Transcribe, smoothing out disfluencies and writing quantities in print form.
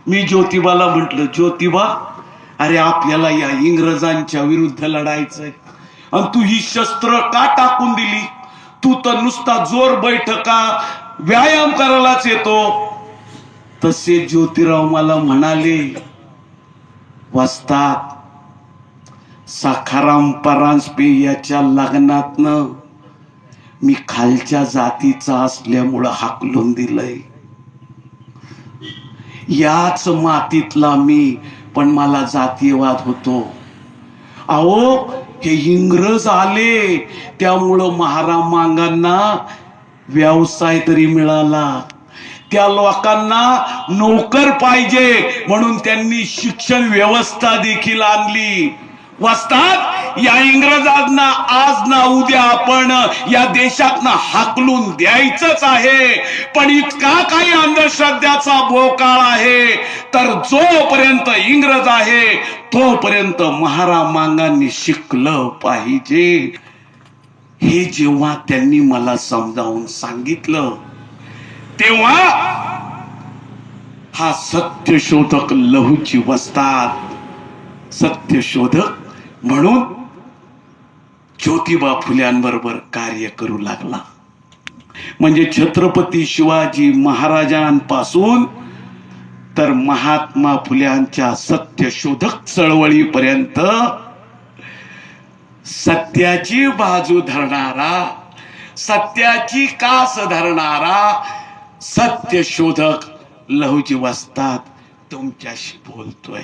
मी ज्योतिबाला म्हंटल, ज्योतिबा अरे आपल्याला या इंग्रजांच्या विरुद्ध लढायचंय आणि तू ही शस्त्र का टाकून दिली? तू तर नुसता जोर बैठका व्यायाम करायलाच येतो. तसे ज्योतिराव मला म्हणाले, वस्ताद सखाराम परांजपे याच्या लग्नातनं मी खालच्या जातीचा असल्यामुळं हाकलून दिलंय. याच मातीतला मी, पण मला जातीयवाद होतो. अहो हे इंग्रज आले त्यामुळं महाराम मांगांना व्यवसाय तरी मिळाला. त्या लोकांना नोकर पाहिजे म्हणून त्यांनी शिक्षण व्यवस्था देखील आणली. वस्ताद या इंग्रजांना आज ना उद्या आपण या देशातनं हाकलून द्यायचंच आहे. पण इतका काही अंधश्रद्धाचा भोकाळ आहे तर जोपर्यंत इंग्रज आहे तोपर्यंत महाराम मांगांनी शिकलं पाहिजे. हे जेव्हा त्यांनी मला समजावून सांगितलं तेव्हा हा सत्यशोधक लहूची वस्ताद सत्यशोधक म्हणून ज्योतिबा फुल्यांबरोबर कार्य करू लागला. म्हणजे छत्रपती शिवाजी महाराजांपासून तर महात्मा फुल्यांच्या सत्यशोधक चळवळीपर्यंत सत्याची बाजू धरणारा, सत्याची कास धरणारा सत्यशोधक लहूजी वस्ताद तुमच्याशी बोलतोय.